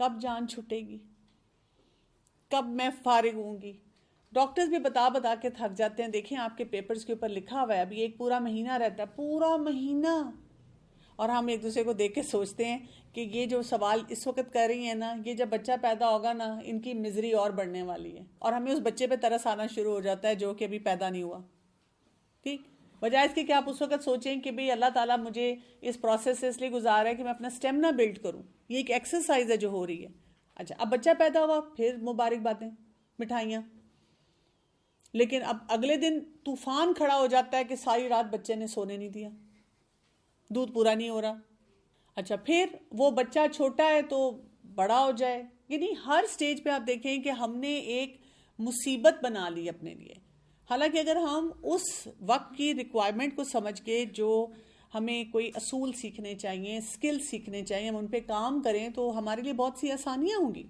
کب جان چھٹے گی، کب میں فارغ ہوں گی. ڈاکٹرز بھی بتا بتا کے تھک جاتے ہیں. دیکھیں آپ کے پیپرز کے اوپر لکھا ہوا ہے ابھی ایک پورا مہینہ رہتا ہے، پورا مہینہ، اور ہم ایک دوسرے کو دیکھ کے سوچتے ہیں کہ یہ جو سوال اس وقت کر رہی ہیں نا، یہ جب بچہ پیدا ہوگا نا ان کی مزری اور بڑھنے والی ہے، اور ہمیں اس بچے پہ ترس آنا شروع ہو جاتا ہے جو کہ ابھی پیدا نہیں ہوا. ٹھیک، بجائے اس کے کہ آپ اس وقت سوچیں کہ بھئی اللہ تعالیٰ مجھے اس پروسیس سے اس لیے گزارا ہے کہ میں اپنا سٹیمنا بلڈ کروں. یہ ایک ایکسرسائز ہے جو ہو رہی ہے. اچھا اب بچہ پیدا ہوا، پھر مبارک باتیں، مٹھائیاں. لیکن اب اگلے دن طوفان کھڑا ہو جاتا ہے کہ ساری رات بچے نے سونے نہیں دیا، دودھ پورا نہیں ہو رہا. اچھا پھر وہ بچہ چھوٹا ہے تو بڑا ہو جائے. یعنی ہر سٹیج پہ آپ دیکھیں کہ ہم نے ایک مصیبت بنا لی اپنے لیے. حالانکہ اگر ہم اس وقت کی ریکوائرمنٹ کو سمجھ کے جو ہمیں کوئی اصول سیکھنے چاہیے، اسکل سیکھنے چاہیے، ہم ان پہ کام کریں تو ہمارے لیے بہت سی آسانیاں ہوں گی.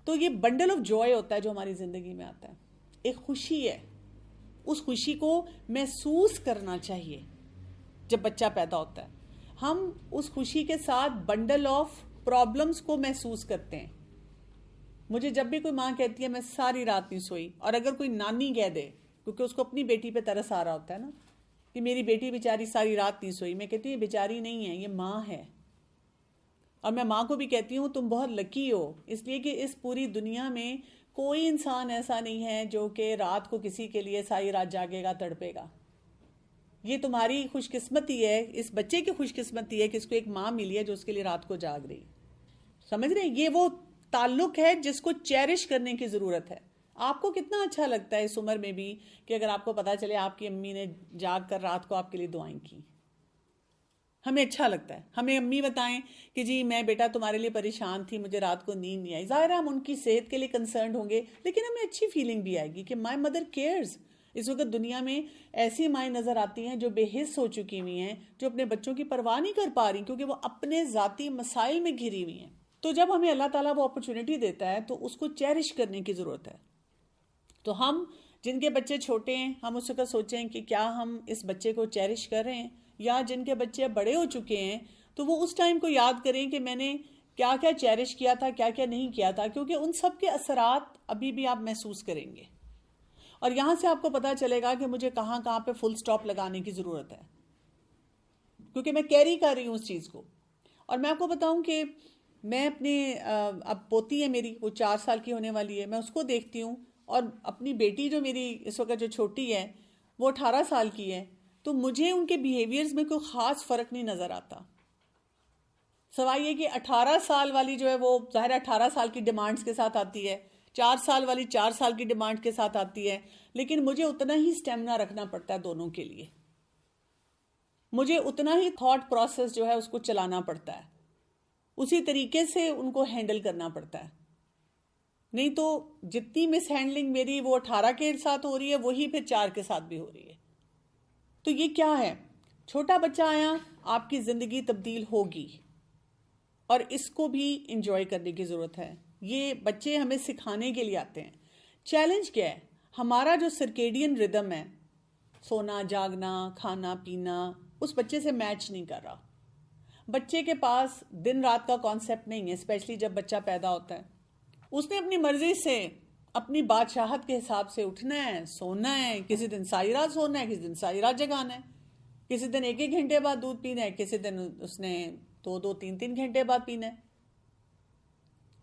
تو یہ بنڈل آف جوائے ہوتا ہے جو ہماری زندگی میں آتا ہے، ایک خوشی ہے. اس خوشی کو محسوس کرنا چاہیے. جب بچہ پیدا ہوتا ہے ہم اس خوشی کے ساتھ بنڈل آف پرابلمز کو محسوس کرتے ہیں. مجھے جب بھی کوئی ماں کہتی ہے میں ساری رات نہیں سوئی، اور اگر کوئی نانی کہہ دے، کیونکہ اس کو اپنی بیٹی پہ ترس آ رہا ہوتا ہے نا کہ میری بیٹی بیچاری ساری رات نہیں سوئی، میں کہتی ہوں یہ بیچاری نہیں ہے، یہ ماں ہے. اور میں ماں کو بھی کہتی ہوں تم بہت لکی ہو، اس لیے کہ اس پوری دنیا میں کوئی انسان ایسا نہیں ہے جو کہ رات کو کسی کے لیے ساری رات جاگے گا، تڑپے گا. یہ تمہاری خوش قسمتی ہے، اس بچے کی خوش قسمتی ہے کہ اس کو ایک ماں ملی ہے جو اس کے لیے رات کو جاگ رہی. سمجھ رہے ہیں؟ یہ وہ تعلق ہے جس کو چیرش کرنے کی ضرورت ہے. آپ کو کتنا اچھا لگتا ہے اس عمر میں بھی کہ اگر آپ کو پتا چلے آپ کی امی نے جاگ کر رات کو آپ کے لیے دعائیں کی. ہمیں اچھا لگتا ہے. ہمیں امی بتائیں کہ جی میں بیٹا تمہارے لیے پریشان تھی، مجھے رات کو نیند نہیں آئی. ظاہر ہے ہم ان کی صحت کے لیے کنسرنڈ ہوں گے، لیکن ہمیں اچھی فیلنگ بھی آئے گی کہ مائی مدر کیئرز. اس وقت دنیا میں ایسی مائیں نظر آتی ہیں جو بے حس ہو چکی ہوئی ہیں، جو اپنے بچوں کی پرواہ نہیں کر پا رہی کیونکہ وہ اپنے ذاتی مسائل میں گھری ہوئی ہیں. تو جب ہمیں اللہ تعالیٰ وہ اپرچونٹی دیتا ہے تو اس کو چیرش کرنے کی ضرورت ہے. تو ہم جن کے بچے چھوٹے ہیں ہم اس وقت سوچیں کہ کیا ہم اس بچے کو چیرش کر رہے ہیں، یا جن کے بچے بڑے ہو چکے ہیں تو وہ اس ٹائم کو یاد کریں کہ میں نے کیا کیا چیرش کیا تھا، کیا کیا نہیں کیا تھا، کیونکہ ان سب کے اثرات ابھی بھی آپ محسوس کریں گے. اور یہاں سے آپ کو پتا چلے گا کہ مجھے کہاں کہاں پہ فل سٹاپ لگانے کی ضرورت ہے، کیونکہ میں کیری کر رہی ہوں اس چیز کو. اور میں آپ کو بتاؤں کہ میں اپنے اب پوتی ہے میری، وہ 4 سال کی ہونے والی ہے، میں اس کو دیکھتی ہوں، اور اپنی بیٹی جو میری اس وقت جو چھوٹی ہے وہ 18 سال کی ہے، تو مجھے ان کے بیہیویئرز میں کوئی خاص فرق نہیں نظر آتا. سوائے یہ کہ 18 سال والی جو ہے وہ ظاہر 18 سال کی ڈیمانڈز کے ساتھ آتی ہے، 4 سال والی 4 سال کی ڈیمانڈ کے ساتھ آتی ہے، لیکن مجھے اتنا ہی سٹیمنا رکھنا پڑتا ہے دونوں کے لیے. مجھے اتنا ہی تھاٹ پروسیس جو ہے اس کو چلانا پڑتا ہے، اسی طریقے سے ان کو ہینڈل کرنا پڑتا ہے. نہیں تو جتنی مس ہینڈلنگ میری وہ 18 کے ساتھ ہو رہی ہے وہی پھر 4 کے ساتھ بھی ہو رہی ہے. تو یہ کیا ہے؟ چھوٹا بچہ آیا، آپ کی زندگی تبدیل ہوگی، اور اس کو بھی انجوائے کرنے کی ضرورت ہے. یہ بچے ہمیں سکھانے کے لیے آتے ہیں. چیلنج کیا ہے؟ ہمارا جو سرکیڈین ردم ہے، سونا جاگنا کھانا پینا، اس بچے سے میچ نہیں کر رہا. بچے کے پاس دن رات کا کانسیپٹ نہیں ہے، اسپیشلی جب بچہ پیدا ہوتا ہے. اس نے اپنی مرضی سے اپنی بادشاہت کے حساب سے اٹھنا ہے، سونا ہے، کسی دن ساری رات سونا ہے، کسی دن ساری رات جگانا ہے، کسی دن 1 گھنٹے بعد دودھ پینا ہے، کسی دن اس نے 2 3 گھنٹے بعد پینا ہے.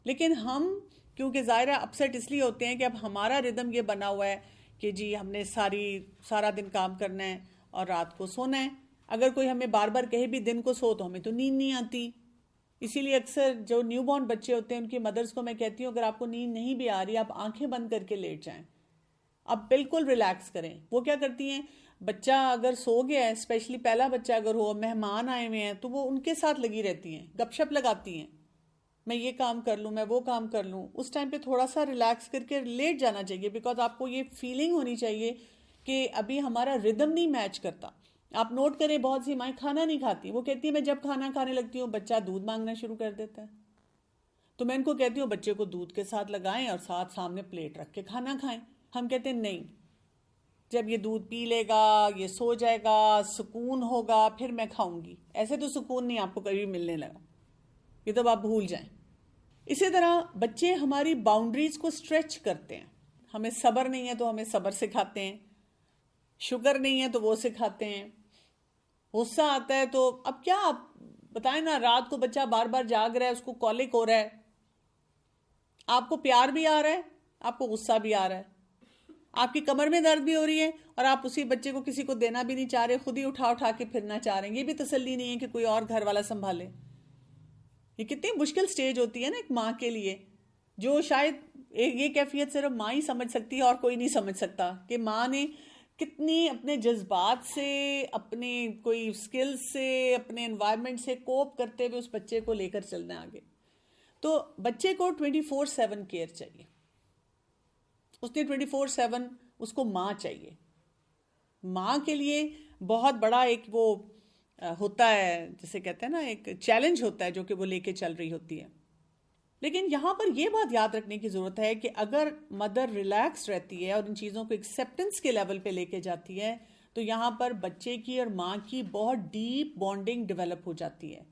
لیکن ہم کیونکہ ظاہرہ اپسیٹ اس لیے ہوتے ہیں کہ اب ہمارا ردم یہ بنا ہوا ہے کہ جی ہم نے سارا دن کام کرنا ہے اور رات کو سونا ہے. اگر کوئی ہمیں بار بار کہے بھی دن کو سو تو ہمیں تو نیند نہیں آتی. اسی لیے اکثر جو نیو بورن بچے ہوتے ہیں ان کی مدرز کو میں کہتی ہوں اگر آپ کو نیند نہیں بھی آ رہی آپ آنکھیں بند کر کے لیٹ جائیں، آپ بالکل ریلیکس کریں. وہ کیا کرتی ہیں، بچہ اگر سو گیا ہے، اسپیشلی پہلا بچہ اگر ہو، مہمان آئے ہوئے ہیں، تو وہ ان کے ساتھ لگی رہتی ہیں، گپ شپ لگاتی ہیں، میں یہ کام کر لوں، میں وہ کام کر لوں. اس ٹائم پہ تھوڑا سا ریلیکس کر کے لیٹ جانا چاہیے، بیکاز آپ کو یہ فیلنگ ہونی چاہیے کہ ابھی ہمارا ردم نہیں میچ کرتا. آپ نوٹ کریں بہت سی مائیں کھانا نہیں کھاتی، وہ کہتی ہیں میں جب کھانا کھانے لگتی ہوں بچہ دودھ مانگنا شروع کر دیتا ہے. تو میں ان کو کہتی ہوں بچے کو دودھ کے ساتھ لگائیں اور ساتھ سامنے پلیٹ رکھ کے کھانا کھائیں. ہم کہتے ہیں نہیں، جب یہ دودھ پی لے گا، یہ سو جائے گا، سکون ہوگا، پھر میں کھاؤں گی. ایسے تو سکون نہیں آپ کو کبھی ملنے لگا، یہ تو آپ بھول جائیں. اسی طرح بچے ہماری باؤنڈریز کو اسٹریچ کرتے ہیں. ہمیں صبر نہیں ہے تو ہمیں صبر سکھاتے ہیں, شکر نہیں ہے تو وہ سکھاتے ہیں, غصہ آتا ہے تو اب کیا آپ بتائیں نا, رات کو بچہ بار بار جاگ رہا ہے, اس کو کولک ہو رہا ہے, آپ کو پیار بھی آ رہا ہے, آپ کو غصہ بھی آ رہا ہے, آپ کی کمر میں درد بھی ہو رہی ہے, اور آپ اسی بچے کو کسی کو دینا بھی نہیں چاہ رہے, خود ہی اٹھا کے پھرنا چاہ رہے ہیں. یہ بھی تسلی نہیں ہے کہ کوئی اور گھر والا سنبھالے. یہ کتنی مشکل سٹیج ہوتی ہے نا ایک ماں کے لیے, جو شاید یہ کیفیت صرف ماں ہی سمجھ سکتی ہے اور کوئی نہیں سمجھ سکتا, کہ ماں نے کتنی اپنے جذبات سے, اپنے کوئی سکل سے, اپنے انوائرمنٹ سے کوپ کرتے ہوئے اس بچے کو لے کر چلنا ہے آگے. تو بچے کو 24/7 کیئر چاہیے, اس نے 24/7 اس کو ماں چاہیے. ماں کے لیے بہت بڑا ایک وہ ہوتا ہے, جسے کہتے ہیں نا ایک چیلنج ہوتا ہے جو کہ وہ لے کے چل رہی ہوتی ہے. لیکن یہاں پر یہ بات یاد رکھنے کی ضرورت ہے کہ اگر مدر ریلیکس رہتی ہے اور ان چیزوں کو ایکسیپٹنس کے لیول پہ لے کے جاتی ہے, تو یہاں پر بچے کی اور ماں کی بہت ڈیپ بانڈنگ ڈیولپ ہو جاتی ہے,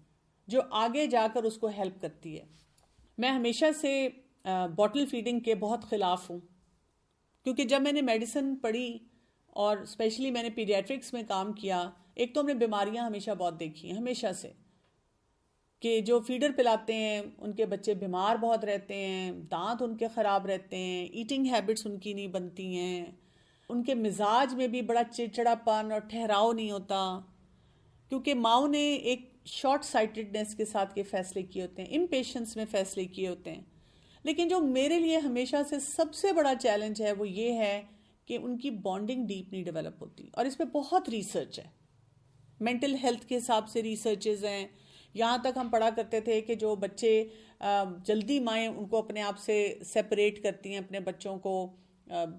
جو آگے جا کر اس کو ہیلپ کرتی ہے. میں ہمیشہ سے باٹل فیڈنگ کے بہت خلاف ہوں, کیونکہ جب میں نے میڈیسن پڑھی اور اسپیشلی میں نے پیڈیاٹرکس میں کام کیا, ایک تو ہم نے بیماریاں ہمیشہ بہت دیکھی ہیں, ہمیشہ سے, کہ جو فیڈر پلاتے ہیں ان کے بچے بیمار بہت رہتے ہیں, دانت ان کے خراب رہتے ہیں, ایٹنگ ہیبٹس ان کی نہیں بنتی ہیں, ان کے مزاج میں بھی بڑا چڑچڑا پن اور ٹھہراؤ نہیں ہوتا, کیونکہ ماؤں نے ایک شارٹ سائٹڈنس کے ساتھ یہ فیصلے کیے ہوتے ہیں, امپیشنس میں فیصلے کیے ہوتے ہیں. لیکن جو میرے لیے ہمیشہ سے سب سے بڑا چیلنج ہے وہ یہ ہے کہ ان کی بانڈنگ ڈیپ نہیں ڈیولپ ہوتی, اور اس پہ بہت ریسرچ ہے. مینٹل ہیلتھ کے حساب سے ریسرچز ہیں. یہاں تک ہم پڑھا کرتے تھے کہ جو بچے جلدی مائیں ان کو اپنے آپ سے سیپریٹ کرتی ہیں اپنے بچوں کو,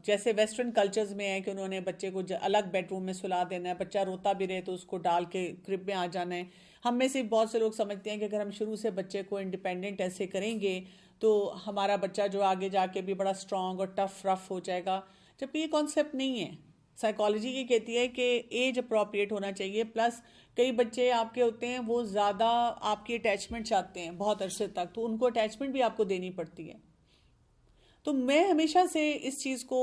جیسے ویسٹرن کلچرز میں ہے کہ انہوں نے بچے کو الگ بیڈ روم میں سلا دینا ہے, بچہ روتا بھی رہے تو اس کو ڈال کے کرب میں آ جانا ہے. ہم میں سے بہت سے لوگ سمجھتے ہیں کہ اگر ہم شروع سے بچے کو انڈیپینڈنٹ ایسے کریں گے تو ہمارا بچہ جو آگے جا کے بھی بڑا اسٹرانگ اور ٹف رف ہو جائے گا, جبکہ یہ کانسیپٹ نہیں ہے. سائیکالوجی یہ کہتی ہے کہ ایج اپروپریٹ ہونا چاہیے, پلس کئی بچے آپ کے ہوتے ہیں وہ زیادہ آپ کی اٹیچمنٹ چاہتے ہیں بہت عرصے تک, تو ان کو اٹیچمنٹ بھی آپ کو دینی پڑتی ہے. تو میں ہمیشہ سے اس چیز کو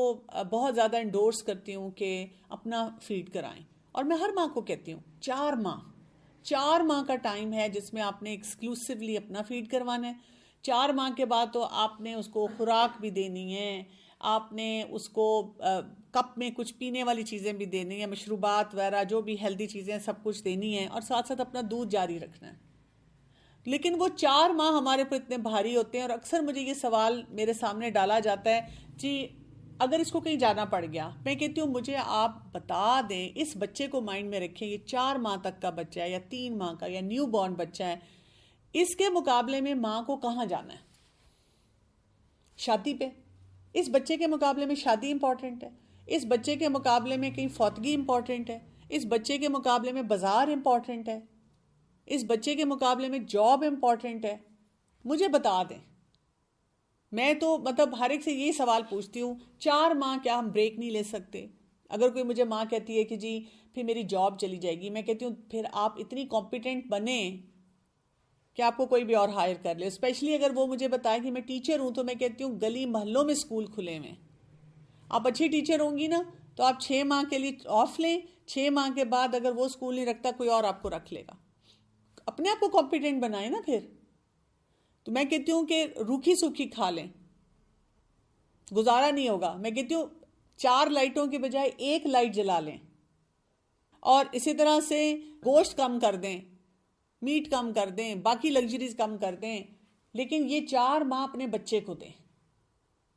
بہت زیادہ انڈورس کرتی ہوں کہ اپنا فیڈ کرائیں, اور میں ہر ماں کو کہتی ہوں 4 ماہ کا ٹائم ہے جس میں آپ نے ایکسکلوسیولی اپنا فیڈ کروانا ہے. 4 ماہ کے بعد تو آپ نے اس کو خوراک بھی دینی ہے, آپ نے اس کو کپ میں کچھ پینے والی چیزیں بھی دینی ہیں, مشروبات وغیرہ جو بھی ہیلدی چیزیں سب کچھ دینی ہیں, اور ساتھ ساتھ اپنا دودھ جاری رکھنا ہے. لیکن وہ 4 ماہ ہمارے پر اتنے بھاری ہوتے ہیں, اور اکثر مجھے یہ سوال میرے سامنے ڈالا جاتا ہے, جی اگر اس کو کہیں جانا پڑ گیا, میں کہتی ہوں مجھے آپ بتا دیں, اس بچے کو مائنڈ میں رکھیں, یہ 4 ماہ تک کا بچہ ہے یا 3 ماہ کا یا نیو بورن بچہ ہے, اس کے مقابلے میں ماں کو کہاں جانا ہے؟ شادی پہ. اس بچے کے مقابلے میں شادی امپورٹنٹ ہے, اس بچے کے مقابلے میں کہیں فوتگی امپورٹنٹ ہے, اس بچے کے مقابلے میں بازار امپورٹنٹ ہے, اس بچے کے مقابلے میں جاب امپورٹنٹ ہے. مجھے بتا دیں. میں تو ہر ایک سے یہی سوال پوچھتی ہوں, 4 ماہ کیا ہم بریک نہیں لے سکتے؟ اگر کوئی مجھے ماں کہتی ہے کہ جی پھر میری جاب چلی جائے گی, میں کہتی ہوں پھر آپ اتنی کمپیٹنٹ بنیں کہ آپ کو کوئی بھی اور ہائر کر لے. اسپیشلی اگر وہ مجھے بتائے کہ میں ٹیچر ہوں, تو میں کہتی ہوں گلی محلوں میں اسکول کھلے ہوئے, آپ اچھی ٹیچر ہوں گی نا تو آپ 6 ماہ کے لیے آف لیں, 6 ماہ کے بعد اگر وہ اسکول نہیں رکھتا کوئی اور آپ کو رکھ لے گا. اپنے آپ کو کمپیٹنٹ بنائیں نا پھر. تو میں کہتی ہوں کہ روکھی سوکھی کھا لیں, گزارا نہیں ہوگا. میں کہتی ہوں 4 لائٹوں کی بجائے 1 لائٹ جلا لیں, اور اسی طرح سے گوشت کم کر دیں, میٹ کم کر دیں, باقی لگژریز کم کر دیں, لیکن یہ 4 ماہ اپنے بچے کو دیں.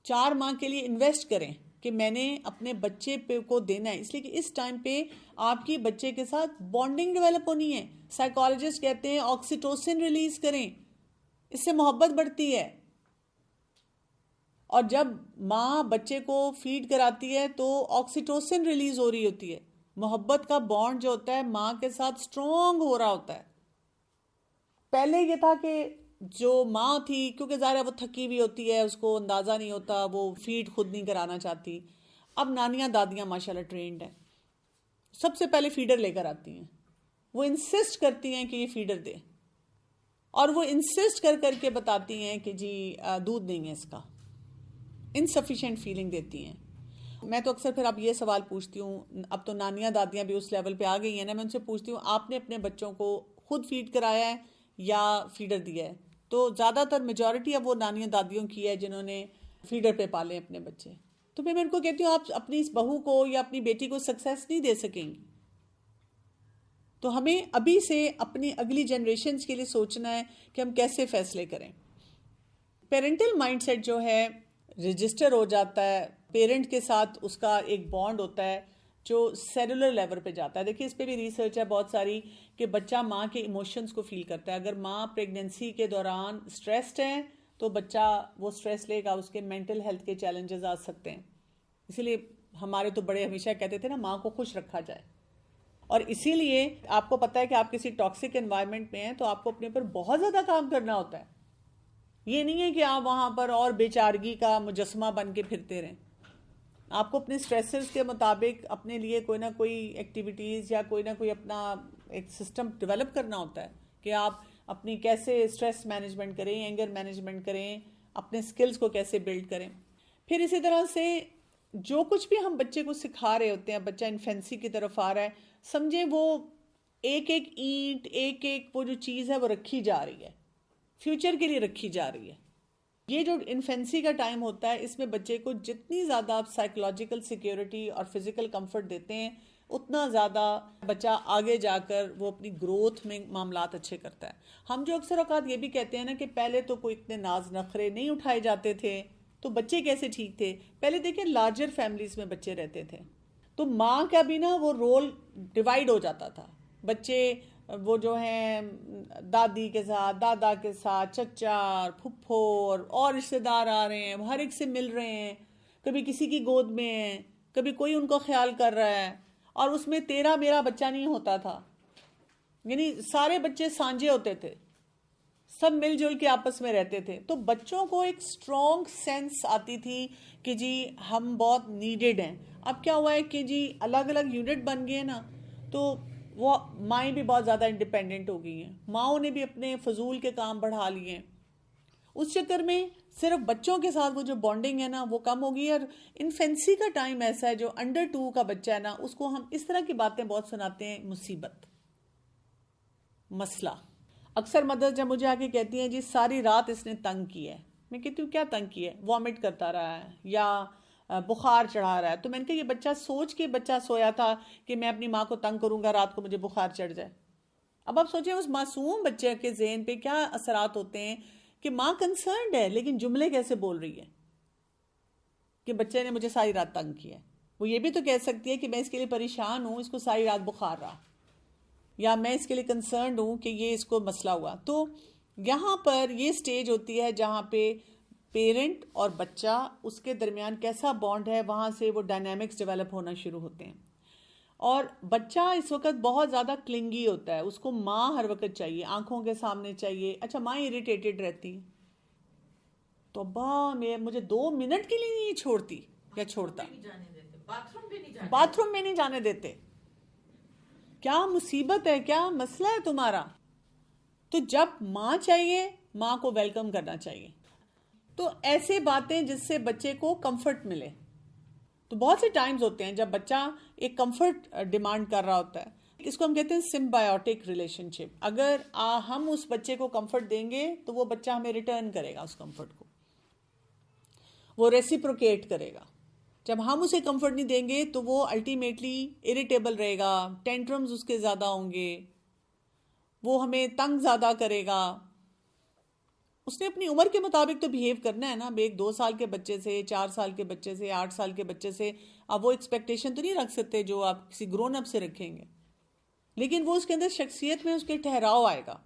4 ماہ کے لیے انویسٹ کریں کہ میں نے اپنے بچے پہ کو دینا ہے, اس لیے کہ اس ٹائم پہ آپ کی بچے کے ساتھ بانڈنگ ڈیولپ ہونی ہے. سائیکالوجسٹ کہتے ہیں آکسیٹوسن ریلیز کریں, اس سے محبت بڑھتی ہے. اور جب ماں بچے کو فیڈ کراتی ہے تو آکسیٹوسن ریلیز ہو رہی ہوتی ہے, محبت کا بانڈ جو ہوتا ہے ماں کے ساتھ اسٹرانگ ہو رہا ہوتا ہے. پہلے یہ تھا کہ جو ماں تھی, کیونکہ ظاہر ہے وہ تھکی ہوئی ہوتی ہے, اس کو اندازہ نہیں ہوتا, وہ فیڈ خود نہیں کرانا چاہتی. اب نانیاں دادیاں ماشاءاللہ ٹرینڈ ہیں, سب سے پہلے فیڈر لے کر آتی ہیں, وہ انسسٹ کرتی ہیں کہ یہ فیڈر دے. اور وہ انسسٹ کر کے بتاتی ہیں کہ جی دودھ نہیں ہے اس کا، انسفیشینٹ فیلنگ دیتی ہیں. میں تو اکثر پھر اب یہ سوال پوچھتی ہوں، اب تو نانیاں دادیاں بھی اس لیول پہ آ گئی ہیں نا، میں ان سے پوچھتی ہوں آپ نے اپنے بچوں کو خود فیڈ کرایا ہے یا فیڈر دیا ہے؟ تو زیادہ تر میجورٹی اب وہ نانیاں دادیوں کی ہے جنہوں نے فیڈر پہ پالے اپنے بچے. تو پھر میں ان کو کہتی ہوں آپ اپنی اس بہو کو یا اپنی بیٹی کو سکسیس نہیں دے سکیں گی. تو ہمیں ابھی سے اپنی اگلی جنریشنز کے لیے سوچنا ہے کہ ہم کیسے فیصلے کریں. پیرنٹل مائنڈ سیٹ جو ہے رجسٹر ہو جاتا ہے پیرنٹ کے ساتھ، اس کا ایک بانڈ ہوتا ہے جو سیلولر لیول پہ جاتا ہے. دیکھیے اس پہ بھی ریسرچ ہے بہت ساری کہ بچہ ماں کے ایموشنز کو فیل کرتا ہے. اگر ماں پریگننسی کے دوران سٹریسڈ ہے تو بچہ وہ سٹریس لے گا، اس کے مینٹل ہیلتھ کے چیلنجز آ سکتے ہیں. اسی لیے ہمارے تو بڑے ہمیشہ کہتے تھے نا ماں کو خوش رکھا جائے. اور اسی لیے آپ کو پتہ ہے کہ آپ کسی ٹاکسک انوائرمنٹ میں ہیں تو آپ کو اپنے اوپر بہت زیادہ کام کرنا ہوتا ہے. یہ نہیں ہے کہ آپ وہاں پر اور بے چارگی کا مجسمہ بن کے پھرتے رہیں. آپ کو اپنے سٹریسرز کے مطابق اپنے لیے کوئی نہ کوئی ایکٹیویٹیز یا کوئی نہ کوئی اپنا ایک سسٹم ڈیولپ کرنا ہوتا ہے کہ آپ اپنی کیسے سٹریس مینجمنٹ کریں، اینگر مینجمنٹ کریں، اپنے سکلز کو کیسے بلڈ کریں. پھر اسی طرح سے جو کچھ بھی ہم بچے کو سکھا رہے ہوتے ہیں، بچہ انفینسی کی طرف آ رہا ہے، سمجھیں وہ ایک ایک اینٹ، ایک ایک وہ جو چیز ہے وہ رکھی جا رہی ہے، فیوچر کے لیے رکھی جا رہی ہے. یہ جو انفینسی کا ٹائم ہوتا ہے اس میں بچے کو جتنی زیادہ آپ سائیکولوجیکل سیکیورٹی اور فزیکل کمفرٹ دیتے ہیں اتنا زیادہ بچہ آگے جا کر وہ اپنی گروتھ میں معاملات اچھے کرتا ہے. ہم جو اکثر اوقات یہ بھی کہتے ہیں نا کہ پہلے تو کوئی اتنے ناز نخرے نہیں اٹھائے جاتے تھے تو بچے کیسے ٹھیک تھے. پہلے دیکھیں لارجر فیملیز میں بچے رہتے تھے تو ماں کا بھی نا وہ رول ڈیوائیڈ ہو جاتا تھا. بچے وہ جو ہیں دادی کے ساتھ، دادا کے ساتھ، چچا اور پھپھو اور رشتے دار آ رہے ہیں، ہر ایک سے مل رہے ہیں، کبھی کسی کی گود میں ہیں، کبھی کوئی ان کو خیال کر رہا ہے. اور اس میں تیرا میرا بچہ نہیں ہوتا تھا، یعنی سارے بچے سانجے ہوتے تھے، سب مل جل کے آپس میں رہتے تھے. تو بچوں کو ایک اسٹرانگ سینس آتی تھی کہ جی ہم بہت نیڈڈ ہیں. اب کیا ہوا ہے کہ جی الگ الگ یونٹ بن گئے نا تو وہ مائیں بھی بہت زیادہ انڈیپینڈنٹ ہو گئی ہیں، ماؤں نے بھی اپنے فضول کے کام بڑھا لیے ہیں. اس چکر میں صرف بچوں کے ساتھ وہ جو بانڈنگ ہے نا وہ کم ہو گئی ہے. اور انفینسی کا ٹائم ایسا ہے جو انڈر 2 کا بچہ ہے نا اس کو ہم اس طرح کی باتیں بہت سناتے ہیں، مصیبت، مسئلہ. اکثر مدر جب مجھے آ کے کہتی ہیں جی ساری رات اس نے تنگ کی ہے، میں کہتی ہوں کیا تنگ کی ہے؟ وامٹ کرتا رہا ہے یا بخار چڑھا رہا ہے. تو میں نے کہا یہ بچہ سوچ کے بچہ سویا تھا کہ میں اپنی ماں کو تنگ کروں گا، رات کو مجھے بخار چڑھ جائے. اب آپ سوچیں اس معصوم بچے کے ذہن پہ کیا اثرات ہوتے ہیں کہ ماں کنسرنڈ ہے لیکن جملے کیسے بول رہی ہے کہ بچے نے مجھے ساری رات تنگ کیا ہے. وہ یہ بھی تو کہہ سکتی ہے کہ میں اس کے لیے پریشان ہوں، اس کو ساری رات بخار رہا، یا میں اس کے لیے کنسرنڈ ہوں کہ یہ اس کو مسئلہ ہوا. تو یہاں پر یہ سٹیج ہوتی ہے جہاں پہ پیرنٹ اور بچہ اس کے درمیان کیسا بانڈ ہے، وہاں سے وہ ڈائنامکس ڈیولپ ہونا شروع ہوتے ہیں. اور بچہ اس وقت بہت زیادہ کلنگی ہوتا ہے، اس کو ماں ہر وقت چاہیے، آنکھوں کے سامنے چاہیے. اچھا ماں اریٹیٹڈ رہتی تو ابا مجھے 2 منٹ کے لیے نہیں چھوڑتی یا چھوڑتا، باتھ روم میں نہیں جانے دیتے. کیا مصیبت ہے، کیا مسئلہ ہے تمہارا؟ تو جب ماں چاہیے ماں کو ویلکم کرنا چاہیے. تو ایسے باتیں جس سے بچے کو کمفرٹ ملے. تو بہت سے ٹائمز ہوتے ہیں جب بچہ ایک کمفرٹ ڈیمانڈ کر رہا ہوتا ہے، اس کو ہم کہتے ہیں سمبائیوٹک ریلیشن شپ. اگر ہم اس بچے کو کمفرٹ دیں گے تو وہ بچہ ہمیں ریٹرن کرے گا، اس کمفرٹ کو وہ ریسیپروکیٹ کرے گا. جب ہم اسے کمفرٹ نہیں دیں گے تو وہ الٹیمیٹلی اریٹیبل رہے گا، ٹینٹرمز اس کے زیادہ ہوں گے، وہ ہمیں تنگ زیادہ کرے گا. اس نے اپنی عمر کے مطابق تو بہیو کرنا ہے نا. ایک 2 سال کے بچے سے، 4 سال کے بچے سے، 8 سال کے بچے سے آپ وہ ایکسپیکٹیشن تو نہیں رکھ سکتے جو آپ کسی گرون اپ سے رکھیں گے، لیکن وہ اس کے اندر شخصیت میں اس کے ٹھہراؤ آئے گا.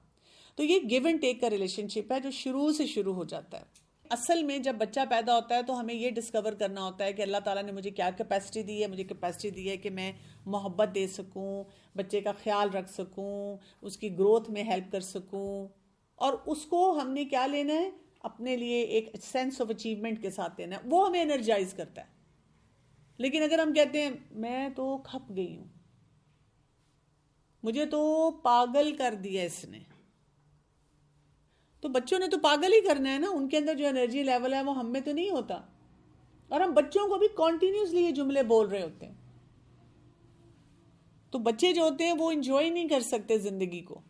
تو یہ گیو اینڈ ٹیک کا ریلیشن شپ ہے جو شروع سے شروع ہو جاتا ہے. اصل میں جب بچہ پیدا ہوتا ہے تو ہمیں یہ ڈسکور کرنا ہوتا ہے کہ اللہ تعالیٰ نے مجھے کیا کیپیسٹی دی ہے. مجھے کیپیسٹی دی ہے کہ میں محبت دے سکوں، بچے کا خیال رکھ سکوں، اس کی گروتھ میں ہیلپ کر سکوں. اور اس کو ہم نے کیا لینا ہے؟ اپنے لیے ایک سینس آف اچیومنٹ کے ساتھ لینا ہے، وہ ہمیں انرجائز کرتا ہے. لیکن اگر ہم کہتے ہیں میں تو کھپ گئی ہوں، مجھے تو پاگل کر دیا اس نے، تو بچوں نے تو پاگل ہی کرنا ہے نا, ان کے اندر جو انرجی لیول ہے وہ ہم میں تو نہیں ہوتا, اور ہم بچوں کو بھی کنٹینیوسلی یہ جملے بول رہے ہوتے ہیں. تو بچے جو ہوتے ہیں وہ انجوائے نہیں کر سکتے زندگی کو.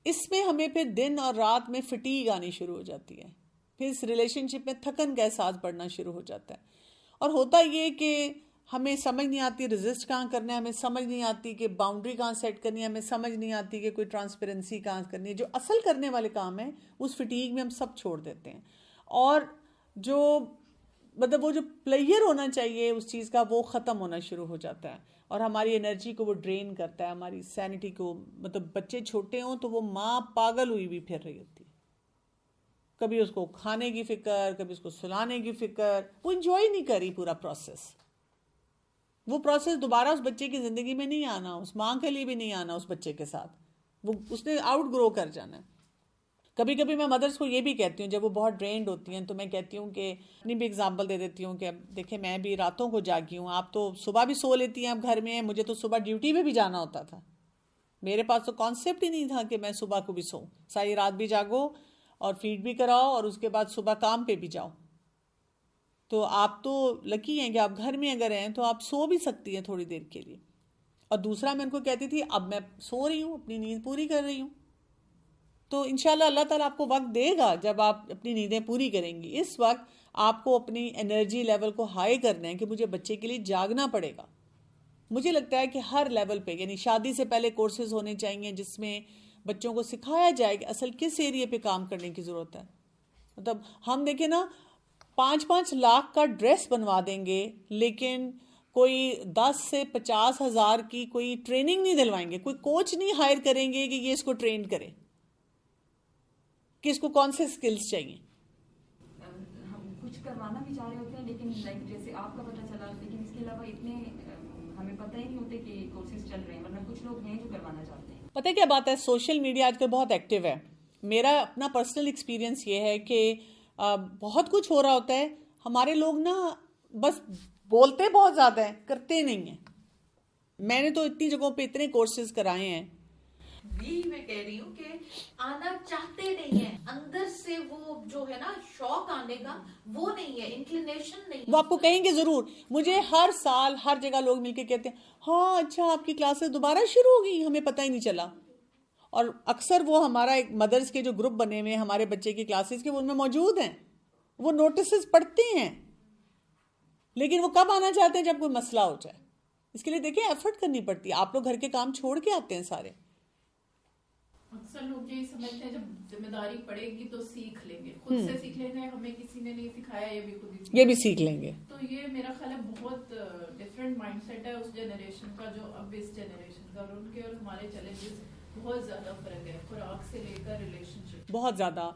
اس میں ہمیں پھر دن اور رات میں فٹیگ آنی شروع ہو جاتی ہے, پھر اس ریلیشن شپ میں تھکن کا احساس بڑھنا شروع ہو جاتا ہے. اور ہوتا یہ کہ ہمیں سمجھ نہیں آتی ریزسٹ کہاں کرنا ہے, ہمیں سمجھ نہیں آتی کہ باؤنڈری کہاں سیٹ کرنی ہے, ہمیں سمجھ نہیں آتی کہ کوئی ٹرانسپیرنسی کہاں کرنی ہے. جو اصل کرنے والے کام ہیں اس فٹیگ میں ہم سب چھوڑ دیتے ہیں, اور جو مطلب وہ جو پلیئر ہونا چاہیے اس چیز کا وہ ختم ہونا شروع ہو جاتا ہے, اور ہماری انرجی کو وہ ڈرین کرتا ہے, ہماری سینٹی کو. مطلب بچے چھوٹے ہوں تو وہ ماں پاگل ہوئی بھی پھر رہی ہوتی ہے, کبھی اس کو کھانے کی فکر, کبھی اس کو سلانے کی فکر, وہ انجوائے نہیں کری پورا پروسیس. وہ پروسیس دوبارہ اس بچے کی زندگی میں نہیں آنا, اس ماں کے لیے بھی نہیں آنا اس بچے کے ساتھ, وہ اس نے آؤٹ گرو کر جانا ہے. کبھی کبھی میں مدرس کو یہ بھی کہتی ہوں جب وہ بہت ڈرینڈ ہوتی ہیں, تو میں کہتی ہوں کہ اپنی بھی اگزامپل دے دیتی ہوں کہ اب دیکھیں میں بھی راتوں کو جاگی ہوں, آپ تو صبح بھی سو لیتی ہیں, اب گھر میں ہیں, مجھے تو صبح ڈیوٹی پہ بھی جانا ہوتا تھا, میرے پاس تو کانسیپٹ ہی نہیں تھا کہ میں صبح کو بھی سوؤں, ساری رات بھی جاگو اور فیڈ بھی کراؤ اور اس کے بعد صبح کام پہ بھی جاؤ. تو آپ تو لکی ہیں کہ آپ گھر میں اگر ہیں تو آپ سو بھی سکتی ہیں تھوڑی دیر کے لیے. اور دوسرا میں ان کو کہتی تھی اب میں سو رہی ہوں, اپنی نیند پوری کر رہی ہوں, تو انشاءاللہ اللہ تعالیٰ آپ کو وقت دے گا جب آپ اپنی نیندیں پوری کریں گی. اس وقت آپ کو اپنی انرجی لیول کو ہائی کرنا ہے کہ مجھے بچے کے لیے جاگنا پڑے گا. مجھے لگتا ہے کہ ہر لیول پہ, یعنی شادی سے پہلے کورسز ہونے چاہیے جس میں بچوں کو سکھایا جائے کہ اصل کس ایریے پہ کام کرنے کی ضرورت ہے. مطلب ہم دیکھیں نا 5-5 لاکھ کا ڈریس بنوا دیں گے لیکن کوئی 10 سے 50 ہزار کی کوئی ٹریننگ نہیں دلوائیں گے, کوئی کوچ نہیں ہائر کریں گے کہ یہ اس کو ٹرین کرے کہ اس کو کون سے سکلز چاہیے. ہم کچھ کروانا بھی چاہ رہے ہوتے ہیں لیکن لائک جیسے آپ کا پتہ چلا, لیکن اس کے علاوہ اتنے ہمیں پتہ ہی نہیں ہوتے کہ کورسز چل رہے ہیں, ورنہ کچھ لوگ ہیں جو کروانا چاہتے ہیں. پتہ کیا بات ہے, سوشل میڈیا آج کل بہت ایکٹیو ہے. میرا اپنا پرسنل ایکسپیرینس یہ ہے کہ بہت کچھ ہو رہا ہوتا ہے, ہمارے لوگ نا بس بولتے بہت زیادہ ہیں, کرتے نہیں ہیں. میں نے تو اتنی جگہوں پہ اتنے کورسز کرائے ہیں. میں کہہ رہی ہوں کہ آنا چاہتے نہیں ہیں, اندر سے وہ جو ہے نا شوق آنے کا وہ نہیں ہے, انکلینیشن نہیں ہے. وہ آپ کو کہیں گے ضرور. مجھے ہر سال ہر جگہ لوگ مل کے کہتے ہیں ہاں اچھا آپ کی کلاسز دوبارہ شروع ہو گئی, ہمیں پتہ ہی نہیں چلا. اور اکثر وہ ہمارا ایک مدرس کے جو گروپ بنے ہوئے ہیں ہمارے بچے کی کلاسز کے, وہ ان میں موجود ہیں, وہ نوٹسز پڑھتے ہیں, لیکن وہ کب آنا چاہتے ہیں جب کوئی مسئلہ ہو جائے. اس کے لیے دیکھیں ایفرٹ کرنی پڑتی ہے. آپ لوگ گھر کے کام چھوڑ کے آتے ہیں سارے. اکثر لوگ یہی سمجھتے ہیں جب ذمہ داری پڑے گی تو سیکھ لیں گے, خود سے سیکھ لیں گے, ہمیں کسی نے نہیں سکھایا, یہ بھی سیکھ لیں گے. تو یہ میرا خیال ہے بہت ڈفرینٹ مائنڈ سیٹ ہے اس جنریشن کا جو اب اس جنریشن کا, اور ان کے اور ہمارے چیلنجز بہت زیادہ فرق ہے, خوراک سے لے کر ریلیشن شپ بہت زیادہ.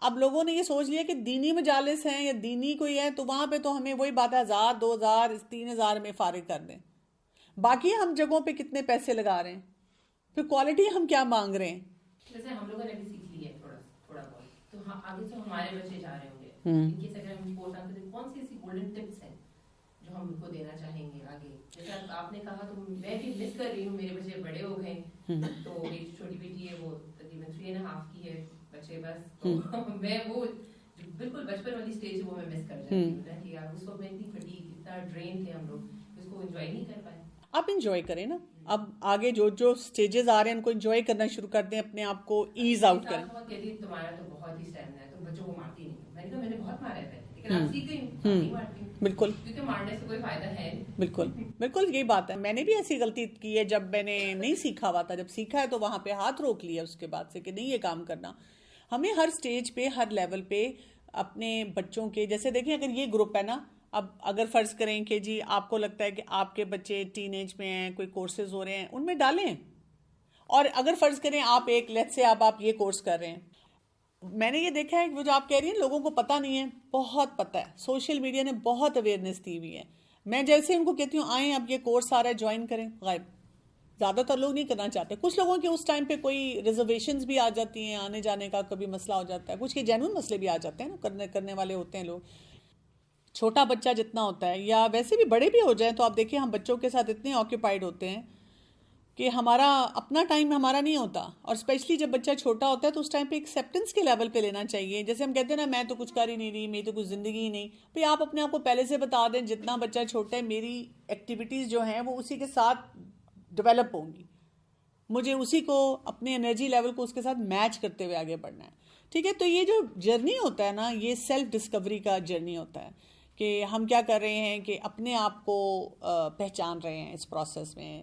اب لوگوں نے یہ سوچ لیا کہ دینی مجالس ہیں یا دینی کوئی ہے تو وہاں پہ تو ہمیں وہی بات ہے 1000 2000 3000 میں فارغ کر دیں. باقی ہم جگہوں پہ کتنے پیسے لگا رہے ہیں, پھر کوالٹی ہم کیا مانگ رہے ہیں. جیسے ہم لوگوں نے بھی سیکھ لی ہے تھوڑا بہت, تو آگے سے ہمارے بچے جا رہے ہوں گے, ان کی اگر ہم کورس آتے ہیں کون سی ایسی گولڈن ٹپس ہیں جو ہم ان کو دینا چاہیں گے آگے. جیسے آپ نے کہا تو میں بھی مس کر رہی ہوں, میرے بچے بڑے ہو گئے, تو میری چھوٹی بیٹی ہے وہ تقریباً 3.5 کی ہے بچے بس, تو میں وہ بالکل بچپن والی اسٹیج وہ میں مس کر جاتی ہوں کہ یار اس وقت میں اتنی فٹیگ اتنا ڈرین تھے ہم لوگ, اس کو انجوائے نہیں کر پائے. آپ انجوائے کریں نا, اب آگے جو سٹیجز آ رہے ہیں ان کو انجوائے کرنا شروع کر دیں, اپنے آپ کو ایز آؤٹ کریں. تمہارا تو بہت ہی اسٹیمنا ہے, تم بچوں کو مارتی نہیں. میں نے کہا میں نے بہت مارا ہے لیکن آپ سیکھ گئی, نہیں مارتی ہوں. بالکل, کیونکہ مارنے سے کوئی فائدہ ہے نہیں. بالکل یہی بات ہے. میں نے بھی ایسی غلطی کی ہے جب میں نے نہیں سیکھا ہوا تھا, جب سیکھا ہے تو وہاں پہ ہاتھ روک لیا اس کے بعد سے کہ نہیں یہ کام کرنا. ہمیں ہر سٹیج پہ ہر لیول پہ اپنے بچوں کے, جیسے دیکھیں اگر یہ گروپ ہے نا, اب اگر فرض کریں کہ جی آپ کو لگتا ہے کہ آپ کے بچے ٹین ایج میں ہیں, کوئی کورسز ہو رہے ہیں, ان میں ڈالیں. اور اگر فرض کریں آپ ایک لیٹ سے آپ یہ کورس کر رہے ہیں, میں نے یہ دیکھا ہے کہ وہ جو آپ کہہ رہی ہیں لوگوں کو پتہ نہیں ہے, بہت پتہ ہے. سوشل میڈیا نے بہت اویئرنیس دی ہوئی ہے. میں جیسے ان کو کہتی ہوں آئیں اب یہ کورس آ رہا ہے جوائن کریں, غائب. زیادہ تر لوگ نہیں کرنا چاہتے. کچھ لوگوں کے اس ٹائم پہ کوئی ریزرویشنز بھی آ جاتی ہیں, آنے جانے کا کبھی مسئلہ ہو جاتا ہے, کچھ کے جینوئن مسئلے بھی آ جاتے ہیں نا, کرنے والے ہوتے ہیں لوگ. چھوٹا بچہ جتنا ہوتا ہے یا ویسے بھی بڑے بھی ہو جائیں تو آپ دیکھیں ہم بچوں کے ساتھ اتنے آکوپائڈ ہوتے ہیں, کہ ہمارا اپنا ٹائم ہمارا نہیں ہوتا، اور اسپیشلی جب بچہ چھوٹا ہوتا ہے تو اس ٹائم پہ ایکسیپٹنس کے لیول پہ لینا چاہیے. جیسے ہم کہتے ہیں نا میں تو کچھ کر ہی نہیں رہی، میری تو کچھ زندگی ہی نہیں. بھئی آپ اپنے آپ کو پہلے سے بتا دیں جتنا بچہ چھوٹا ہے میری ایکٹیویٹیز جو ہیں وہ اسی کے ساتھ ڈیولپ ہوں گی، مجھے اسی کو اپنے انرجی لیول کو اس کے ساتھ میچ کرتے ہوئے آگے بڑھنا ہے. ٹھیک ہے، تو یہ جو جرنی ہوتا ہے نا، یہ سیلف ڈسکوری کا جرنی ہوتا ہے کہ ہم کیا کر رہے ہیں کہ اپنے آپ کو پہچان رہے ہیں اس پروسیس میں.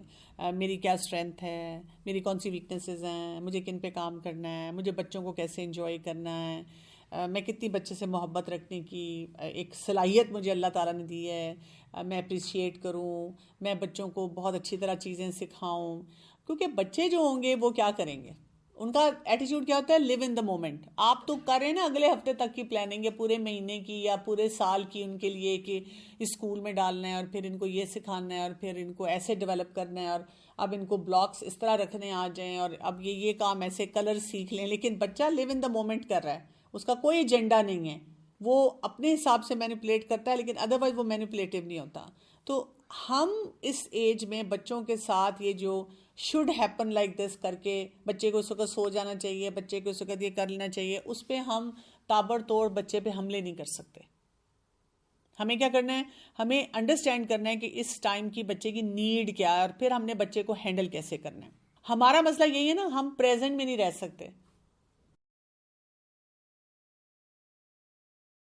میری کیا اسٹرینتھ ہے، میری کون سی ویکنیسز ہیں، مجھے کن پہ کام کرنا ہے، مجھے بچوں کو کیسے انجوائے کرنا ہے، میں کتنی بچے سے محبت رکھنے کی ایک صلاحیت مجھے اللہ تعالیٰ نے دی ہے، میں اپریشیٹ کروں، میں بچوں کو بہت اچھی طرح چیزیں سکھاؤں. کیونکہ بچے جو ہوں گے وہ کیا کریں گے، ان کا ایٹیٹیوڈ کیا ہوتا ہے، لیو ان دا مومنٹ. آپ تو کر رہے ہیں نا اگلے ہفتے تک کی پلاننگ ہے، پورے مہینے کی یا پورے سال کی ان کے لیے کہ اسکول میں ڈالنا ہے اور پھر ان کو یہ سکھانا ہے اور پھر ان کو ایسے ڈیولپ کرنا ہے اور اب ان کو بلاکس اس طرح رکھنے آ جائیں اور اب یہ کام ایسے کلر سیکھ لیں. لیکن بچہ لیو ان دا مومنٹ کر رہا ہے، اس کا کوئی ایجنڈا نہیں ہے، وہ اپنے حساب سے مینیپولیٹ کرتا ہے لیکن ادروائز وہ مینیپولیٹو نہیں ہوتا. تو ہم اس ایج میں بچوں کے ساتھ یہ جو شوڈ ہیپن لائک دس کر کے بچے کو اس وقت سو جانا چاہیے، بچے کو اس وقت یہ کر لینا چاہیے، اس پہ ہم تابڑ توڑ بچے پہ حملے نہیں کر سکتے. ہمیں کیا کرنا ہے، ہمیں انڈرسٹینڈ کرنا ہے کہ اس ٹائم کی بچے کی نیڈ کیا ہے اور پھر ہم نے بچے کو ہینڈل کیسے کرنا ہے. ہمارا مسئلہ یہی ہے نا، ہم پریزنٹ میں نہیں رہ سکتے.